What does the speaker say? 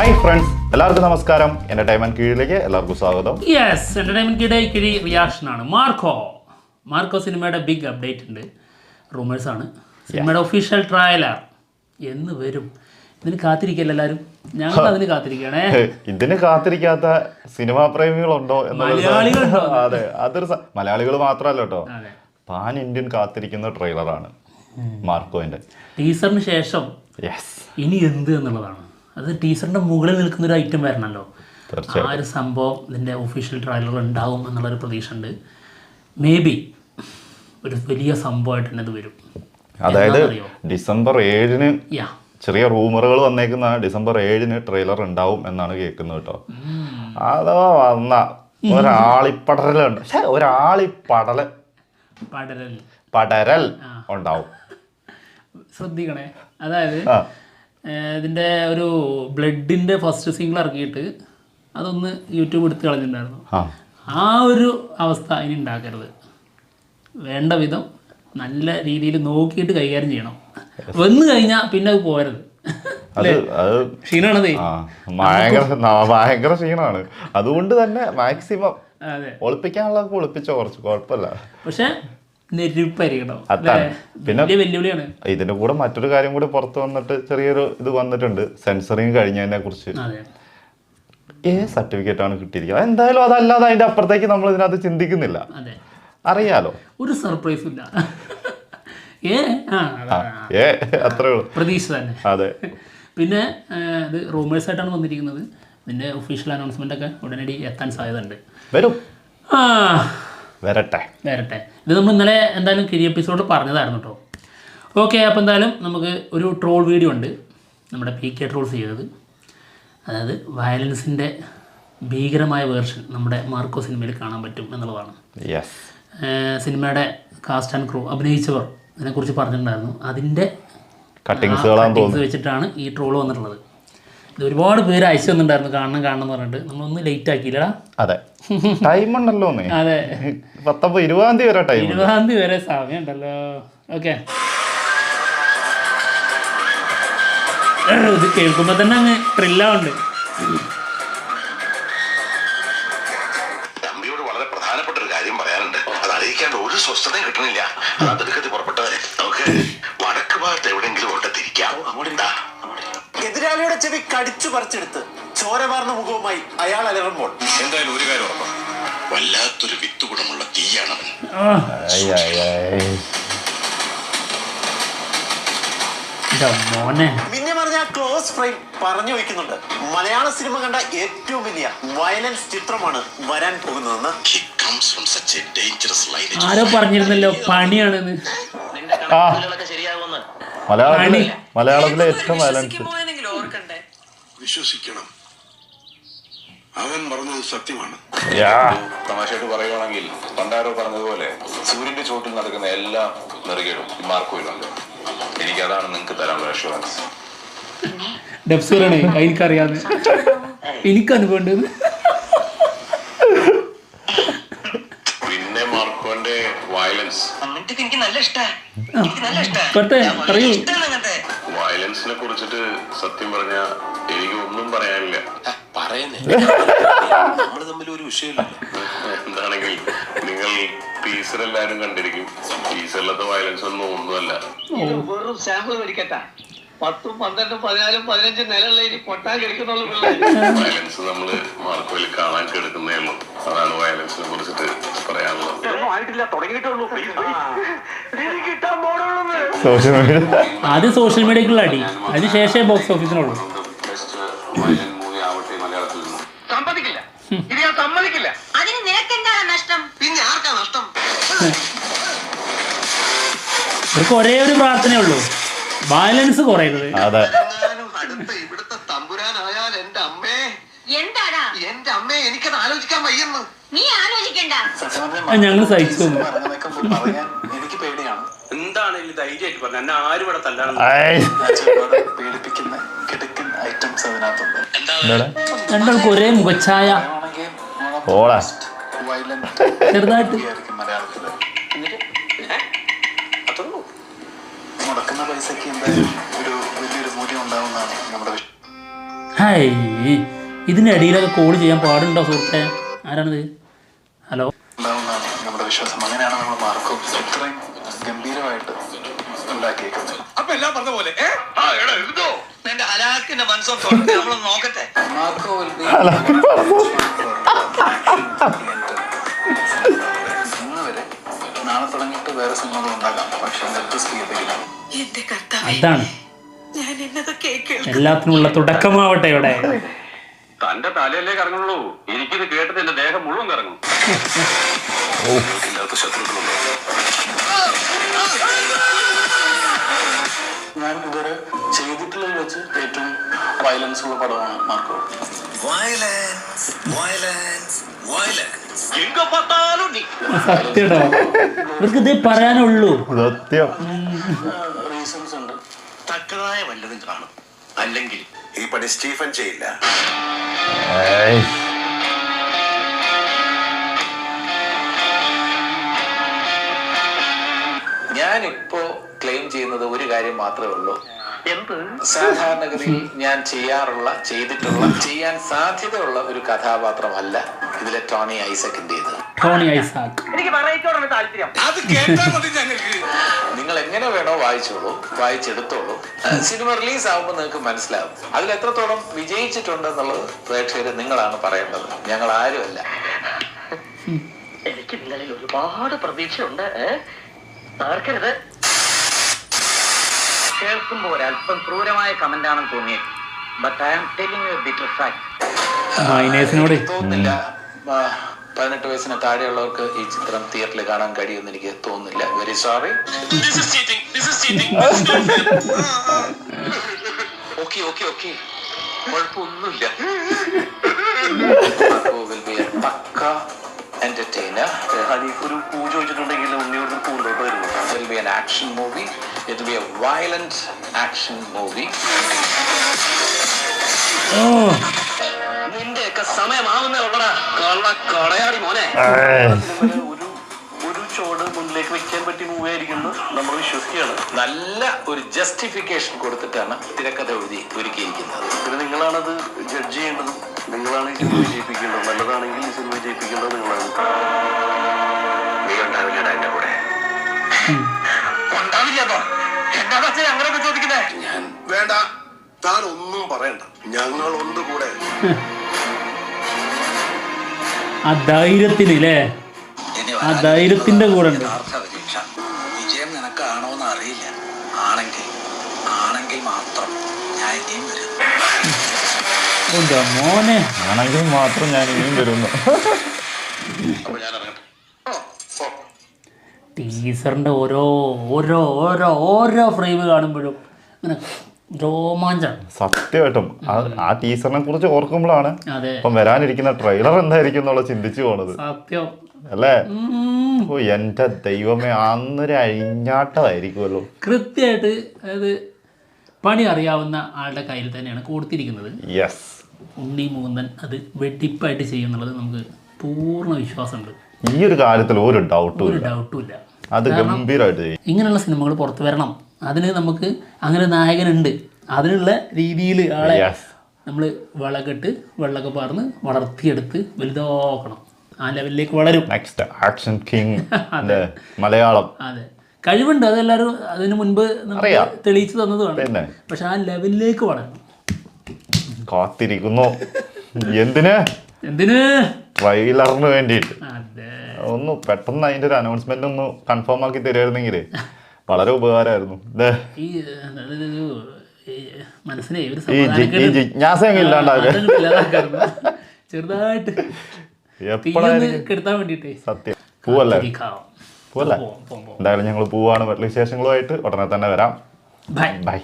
Hi friends, എല്ലാവർക്കും നമസ്കാരം. Entertainment കീഴിലേക്ക് എല്ലാവർക്കും സ്വാഗതം. യെസ്, എന്റർടൈൻമെന്റ് കിഴി റിയാക്ഷൻ ആണ്. മാർക്കോ സിനിമയുടെ ബിഗ് അപ്ഡേറ്റ് ഉണ്ട്. റൂമേഴ്സ് ആണ്. സിനിമയുടെ ഒഫീഷ്യൽ ട്രയലർ എന്ന് വരും. ഇതിന് കാത്തിരിക്കല്ല എല്ലാവരും, ഞങ്ങൾ അതിന് കാത്തിരിക്കണേ. ഇതിന് കാത്തിരിക്കാത്ത സിനിമാ പ്രേമികളുണ്ടോ മലയാളികളുണ്ടോ? അതെ, അതൊരു മലയാളികൾ മാത്രമല്ല കേട്ടോ, പാൻ ഇന്ത്യൻ കാത്തിരിക്കുന്ന ട്രെയിലറാണ് മാർക്കോന്റെ. ടീസറിന് ശേഷം ഇനി എന്ത് എന്നുള്ളതാണ്. അത് ടീസറിന്റെ മുകളിൽ നിൽക്കുന്ന ഒരു ഐറ്റം വരണമല്ലോ. ആ ഒരു സംഭവം ഇതിന്റെ ഒഫീഷ്യൽ ട്രailer ഉണ്ടാവും എന്നുള്ളൊരു പ്രതീക്ഷ ഉണ്ട്. മേ ബി ഒരു വലിയ സംഭവമായിട്ട് തന്നെ ഇത് വരും. അതായത് ഡിസംബർ 7-ന് ചെറിയ റൂമറുകൾ വന്നേക്കുന്ന ഡിസംബർ 7-ന് ട്രെയിലർ ഉണ്ടാവും എന്നാണ് കേൾക്കുന്നത് കേട്ടോ. അഥവാ വന്ന ഒരാളിപ്പടരലുണ്ട്, പടരൽ ഉണ്ടാവും. ശ്രദ്ധിക്കണേ. അതായത് ഇതിൻ്റെ ഒരു ബ്ലഡിൻ്റെ ഫസ്റ്റ് സിംഗിൾ ഇറക്കിയിട്ട് അതൊന്ന് യൂട്യൂബ് എടുത്ത് കളഞ്ഞിട്ടുണ്ടായിരുന്നു. ആ ഒരു അവസ്ഥ ഇനി ഉണ്ടാക്കരുത്. വേണ്ട വിധം നല്ല രീതിയിൽ നോക്കിയിട്ട് കൈകാര്യം ചെയ്യണം. വന്നു കഴിഞ്ഞാൽ പിന്നെ അത് പോരത്. ക്ഷീണാണത്, ഭയങ്കര ക്ഷീണമാണ്. അതുകൊണ്ട് തന്നെ മാക്സിമം ഒളിപ്പിക്കാനുള്ളതൊക്കെ ഒളിപ്പിച്ചോ, കുറച്ച് കുഴപ്പമില്ല. പക്ഷെ പിന്നെ വെല്ലുവിളിയാണ്. ഇതിന്റെ കൂടെ മറ്റൊരു കാര്യം കൂടി പുറത്ത് വന്നിട്ട് ചെറിയൊരു ഇത് വന്നിട്ടുണ്ട്. സെൻസറിങ് കഴിഞ്ഞതിനെ കുറിച്ച് സർട്ടിഫിക്കറ്റ് ആണ് കിട്ടിയിരിക്കുന്നത്. എന്തായാലും അതല്ലാതെ അതിന്റെ അപ്പുറത്തേക്ക് നമ്മൾ ഇതിനകത്ത് ചിന്തിക്കുന്നില്ല. അറിയാലോ, ഒരു സർപ്രൈസ് ഇല്ല. അത്രേ ഉള്ളൂ, പ്രതീക്ഷ തന്നെ. അതെ. പിന്നെ ഇത് റൂമേഴ്സ് ആയിട്ടാണ് വന്നിരിക്കുന്നത്. ഇതിന്റെ ഒഫീഷ്യൽ അനൗൺസ്മെന്റ് ഒക്കെ ഉടനടി എത്താൻ സാധ്യതയുണ്ട്. വരട്ടെ. ഇത് നമ്മൾ ഇന്നലെ എന്തായാലും കിരി എപ്പിസോഡ് പറഞ്ഞതായിരുന്നു കേട്ടോ. ഓക്കെ, അപ്പോൾ എന്തായാലും നമുക്ക് ഒരു ട്രോൾ വീഡിയോ ഉണ്ട്, നമ്മുടെ PK ട്രോൾസ് ചെയ്തത്. അതായത് വയലൻസിൻ്റെ ഭീകരമായ വേർഷൻ നമ്മുടെ മാർക്കോ സിനിമയിൽ കാണാൻ പറ്റും എന്നുള്ളതാണ്. സിനിമയുടെ കാസ്റ്റ് ആൻഡ് ക്രൂ അഭിനയിച്ചവർ ഇതിനെക്കുറിച്ച് പറഞ്ഞിട്ടുണ്ടായിരുന്നു. അതിൻ്റെ കട്ടിങ്സ് വെച്ചിട്ടാണ് ഈ ട്രോൾ വന്നിട്ടുള്ളത്. ഇത് ഒരുപാട് പേര് അയച്ചു തന്നിട്ടുണ്ടായിരുന്നു, കാണണം എന്ന് പറഞ്ഞിട്ട്. നമ്മളൊന്ന് ലേറ്റ് ആക്കിയില്ലടാ. അതെ, ടൈം ഉണ്ടല്ലോ. അതെ, 20 വരെ ടൈം, 20 വരെ സമയം ഉണ്ടല്ലോ. ഓക്കെ, ഇത് കേൾക്കുമ്പോൾ തന്നെ അങ്ങ് ത്രില്ലുണ്ട്. തമ്പിയോട് വളരെ പ്രധാനപ്പെട്ട ഒരു കാര്യം പറയാനുണ്ട്. അത് അറിയിക്കാണ്ട് ഒരു സ്വസ്ഥതയും കിട്ടണില്ല. അതെടുക്കത്തി പുറപ്പെട്ടവരെ നമുക്ക് വടക്ക് ഭാഗത്ത് എവിടെയെങ്കിലും ഒട്ടത്തിരിക്കാം. എതിരാളിയുടെ ചെവി കടിച്ചു പറിച്ചെടുത്ത് ചോരമാർന്ന മുഖവുമായി അയാൾ അലറുമ്പോൾ എന്തായാലും ഒരു കാര്യം ഉറപ്പാണ്, വല്ലാത്തൊരു വിത്തുകുണമുള്ള തീയാണവൻ. പിന്നെ പറഞ്ഞ ക്ലോസ് ഫ്രെയിം പറഞ്ഞു വയ്ക്കുന്നുണ്ട്. മലയാള സിനിമ കണ്ട ഏറ്റവും വലിയ വയലൻസ് ചിത്രമാണ് വരാൻ പോകുന്നതെന്ന്. ആരോ പറഞ്ഞിരുന്നല്ലോ പണിയാണെന്ന്. മലയാളത്തിലെ ഏറ്റവും വയലൻസ്. വിശ്വസിക്കണം, അവൻ പറഞ്ഞത് സത്യമാണ്. തമാശയായിട്ട് പറയുവാണെങ്കിൽ പണ്ടാരോ പറഞ്ഞതുപോലെ സൂര്യന്റെ ചോട്ടിൽ നടക്കുന്ന എല്ലാ നെറുകേടും മാർക്കോയിലുണ്ട്. എനിക്കതാണ് നിങ്ങൾക്ക് തരാനുള്ള അഷുറൻസ്. എനിക്കറിയാതെ എനിക്ക് അനുഭവം. പിന്നെ മാർക്കോന്റെ വയലൻസ് വയലൻസിനെ കുറിച്ചിട്ട് സത്യം പറഞ്ഞ എനിക്ക് ഒന്നും പറയാനില്ല. നമ്മൾ തമ്മിൽ ഒരു വിഷയമില്ല. എന്താണെങ്കിൽ നിങ്ങൾ ടീസറെല്ലാരും കണ്ടിരിക്കും. ടീസറിലത്തെ വയലൻസ് ഒന്നുമല്ല. വെറും സാമ്പിൾ മേടിക്കട്ടാ. 10, 12, 14, 15 നിലയുള്ള പൊട്ടാൻ കിടക്കുന്നുള്ള വയലൻസ് നമ്മള് മാർക്കോയിൽ കാണാൻ കിടക്കുന്നേ ഉള്ളൂ. അതാണ് വയലൻസിനെ കുറിച്ചിട്ട് പറയാനുള്ളത്. ആദ്യം സോഷ്യൽ മീഡിയക്കുള്ള അടി, അതിനുശേഷം ബോക്സ് ഓഫീസിനുള്ളൂ. വയലൻ മൂവി ആവട്ടെ മലയാളത്തിൽ നിന്നും. സമ്മതിക്കില്ല, ഇത് ഞാൻ സമ്മതിക്കില്ല. അതിന് നിനക്കെന്താണ് നഷ്ടം? പിന്നെ ആർക്കാ നഷ്ടം? ഇവർക്ക് ഒരേ ഒരു പ്രാർത്ഥനയുള്ളൂ, വയലൻസ് കുറയരുത്. അടുത്ത ഇവിടുത്തെ തമ്പുരാനായാൽ എന്റെ അമ്മേ, എന്താടാ എന്റെ അമ്മേ, എനിക്കത് ആലോചിക്കാൻ വയ്യെന്ന്. നീ ആലോചിക്കണ്ട. ഞങ്ങൾ സഹിച്ചു. എനിക്ക് പേടിയാണ്. എന്താണ് ധൈര്യമായിട്ട് പറഞ്ഞ എന്നെ ആരും ഇവിടെ തല്ലാൻ പേടിപ്പിക്കുന്ന കിടക്കുന്ന ഐറ്റംസ് അതിനകത്തുണ്ട്. രണ്ടാൾക്ക് ഒരേ മുഖച്ഛായ, ചെറുതായിട്ട് മലയാളത്തില് മുടക്കുന്ന പൈസക്ക് എന്തായാലും ഒരു വലിയൊരു മൂല്യം ഉണ്ടാവുന്നതാണ് നമ്മുടെ. ഹായ്, ഇതിൻ്റെ ഇടയിലൊക്കെ കോൾ ചെയ്യാൻ പാടുണ്ടോ സുഹൃത്തെ? ആരാണിത്? ഹലോ. ഉണ്ടാവുന്നതാണ് നമ്മുടെ വിശ്വാസം. അങ്ങനെയാണ് നമ്മൾ മാർക്കോ ഇത്രയും ഗംഭീരമായിട്ട് ഉണ്ടാക്കിയേക്കുന്നത്. അപ്പൊ എല്ലാം പറഞ്ഞ പോലെ നിന്റെ ഹലാക്കിന്റെ മനസ്സും നമ്മളൊന്ന് നോക്കട്ടെ. മാർക്കോ will be ഇന്ന് വരെ നാളെ തുടങ്ങിയിട്ട് വേറെ സിനിമകൾ ഉണ്ടാകാം, പക്ഷെ നെറ്റ്സ് ചെയ്തില്ല. എന്റെ കർത്താവേ, അതാണ് ഞാൻ എന്നതൊക്കെ കേൾക്കും. എല്ലാത്തിനുള്ള തുടക്കമാവട്ടെ ഇവിടെ. തന്റെ തലയല്ലേ കറങ്ങുള്ളൂ, എനിക്കിത് കേട്ടിട്ട് എന്റെ ദേഹം മുഴുവൻ കറങ്ങും. ഇല്ലാത്ത ശത്രുക്കളുണ്ടോ? ഞാൻ ഇതുവരെ ചെയ്തിട്ടുള്ളതിൽ വെച്ച് ഏറ്റവും വയലൻസ് ഉള്ള പടമാണ് മാർക്കോ. വയലൻസ് വയലൻസ് വയലൻസ് സത്യടോ, ഇവർക്ക് ഇതേ പറയാനുള്ളൂ. സത്യം. റീസൺസ് ഉണ്ട്. തക്കതായ വല്ലതും കാണും, അല്ലെങ്കിൽ ഈ പണി സ്റ്റീഫൻ ചെയ്യില്ല. ഏയ്. ഞാനിപ്പോ ക്ലെയിം ചെയ്യുന്നത് ഒരു കാര്യം മാത്രമേ ഉള്ളൂ. സാധാരണഗതിയിൽ ഞാൻ ചെയ്യാൻ സാധ്യതയുള്ള ഒരു കഥാപാത്രമല്ല ഇതിലെ ടോണി ഐസക്കിന്റേത്. Tony Isaac. എനിക്ക് വെറൈറ്റിയോടാണ് താല്പര്യം. അത് കേട്ടാൽ മതി ഞങ്ങൾക്ക്. നിങ്ങൾ എങ്ങനെ വേണോ വായിച്ചോളൂ, വായിച്ചെടുത്തോളൂ. സിനിമ റിലീസ് ആകുമ്പോൾ നിങ്ങൾക്ക് മനസ്സിലാവും അതിൽ എത്രത്തോളം വിജയിച്ചിട്ടുണ്ടെന്നുള്ളത് പ്രേക്ഷകർ നിങ്ങളാണ് പറയേണ്ടത്, ഞങ്ങൾ ആരുമല്ല. എനിക്ക് നിങ്ങളിൽ ഒരുപാട് പ്രതീക്ഷയുണ്ട്. തകർക്കരുത്. കേൾക്കുമ്പോൾ ഒരല്പം ക്രൂരമായ കമന്റ് ആണെന്ന് തോന്നിയേക്കും. But I am telling you bitter fact. മൈനേഴ്സിനോട് തോന്നുന്നില്ല 18 വയസ്സിന് താഴെയുള്ളവർക്ക് ഈ ചിത്രം തിയേറ്ററിൽ കാണാൻ കഴിയുമെന്ന് എനിക്ക് തോന്നുന്നില്ല. Very sorry. ഓക്കെ കുഴപ്പമൊന്നുമില്ല. Will be a pakka entertainer. ഒരു പൂജ വെച്ചിട്ടുണ്ടെങ്കിൽ ഉണ്ണിയോട് പൂന്തോട്ട് വരുന്നു. It will be an action movie. It will be a violent action movie. നിന്റെയൊക്കെ സമയമാവുന്നേ ഉള്ളടാ കടയാടി മോനെ. ഒരു ചോട് മുന്നിലേക്ക് വെക്കാൻ പറ്റിയ മൂവി ആയിരിക്കുന്നു നമ്മൾ വിശ്വസിക്കുകയാണ്. നല്ല ഒരു ജസ്റ്റിഫിക്കേഷൻ കൊടുത്തിട്ടാണ് തിരക്കഥ ഒരുക്കിയിരിക്കുന്നത്. പിന്നെ നിങ്ങളാണത് ജഡ്ജ് ചെയ്യേണ്ടത്, നിങ്ങളാണ് ഈ സിനിമ വിജയിപ്പിക്കേണ്ടത്. നല്ലതാണെങ്കിൽ ഈ സിനിമ വിജയിപ്പിക്കേണ്ടത് നിങ്ങളാണ്. നീ ഉണ്ടാവില്ലടാ എന്റെ കൂടെ. ഉണ്ടാവില്ലപ്പോ എന്താ അങ്ങനെയൊക്കെ ചോദിക്കുന്നേ? ഞാൻ വേണ്ട, താൻ ഒന്നും പറയണ്ട, ഞങ്ങൾ ഒന്ന് കൂടെ. ആ ധൈര്യത്തിന് അല്ലേ, ആ ധൈര്യത്തിന്റെ കൂടെ ഉണ്ട്. വിജയം നിനക്കാണോന്ന് അറിയില്ല. ആണെങ്കിൽ മാത്രം ഞാൻ ഇനിയും വരും. എന്താ മോനെ, ആണെങ്കിൽ മാത്രം ഞാൻ ഇനിയും വരുന്നു. അപ്പൊ ഞാൻ ഇറങ്ങട്ടെ. ടീസറിന്റെ ഓരോ ഫ്രെയിം കാണുമ്പോഴും ഇങ്ങനെ രോമാഞ്ചാണ്. സത്യമായിട്ടും ആ ടീച്ചറിനെ കുറിച്ച് ഓർക്കുമ്പോഴാണ് അതെ, ഇപ്പം വരാനിരിക്കുന്ന ട്രെയിലർ എന്തായിരിക്കും എന്നുള്ള ചിന്തിച്ചു പോണത് സത്യം അല്ലേ. ഓ എന്റെ ദൈവമേ, അന്നൊരു അഴിഞ്ഞാട്ടമായിരിക്കുമല്ലോ. കൃത്യമായിട്ട് അതായത് പണി അറിയാവുന്ന ആളുടെ കയ്യിൽ തന്നെയാണ് കൊടുത്തിരിക്കുന്നത്. യെസ്. ഉണ്ണി മൂന്നൻ അത് വെട്ടിപ്പായിട്ട് ചെയ്യുന്നുള്ളത് നമുക്ക് പൂർണ്ണ വിശ്വാസമുണ്ട്. ഈ ഒരു കാര്യത്തിൽ ഒരു ഡൗട്ടും ഒരു ഇല്ല, ഡൗട്ടും ഇല്ല. അത് ഗംഭീരമായിട്ട് ചെയ്യും. ഇങ്ങനെയുള്ള സിനിമകൾ പുറത്തു വരണം. അതിന് നമുക്ക് അങ്ങനെ നായകനുണ്ട്, അതിനുള്ള രീതിയിൽ ആളെ Yes. നമ്മൾ വളകെട്ട് വെള്ളമൊക്കെ പാർന്ന് വളർത്തിയെടുത്ത് വലുതാക്കണം. ആ ലെവലിലേക്ക് വളരും. Next action king Malayalam. അതെ, കഴിവുണ്ട്, അതെല്ലാവരും അതിന് മുൻപ് നമുക്ക് അറിയാം, തെളിയിച്ചു തന്നതുമാണ്. പിന്നെ പക്ഷെ ആ ലെവലിലേക്ക് വളരണം. കാത്തിരിക്കുന്നു. എന്തിന് ട്രെയിലറിന് വേണ്ടിയിട്ട്. അതെ, ഒന്ന് പെട്ടെന്ന് അതിന്റെ ഒരു അനൗൺസ്മെന്റ് ഒന്ന് കൺഫേം ആക്കി തരുമായിരുന്നെങ്കിൽ വളരെ ഉപകാരമായിരുന്നു. ഈ മനസ്സിനെ ഒരു ഈ ജിജ്ഞാസ അങ്ങ് ഇല്ലാണ്ടാക്കുക ചെറുതായിട്ട് എപ്പോഴായിരിക്കും കെടുത്താൻ വേണ്ടിട്ടേ. സത്യം. പൂവല്ലേ? എന്തായാലും ഞങ്ങൾ പൂവാണ്. വിശേഷങ്ങളുമായിട്ട് ഉടനെ തന്നെ വരാം. ബൈ. ബൈ.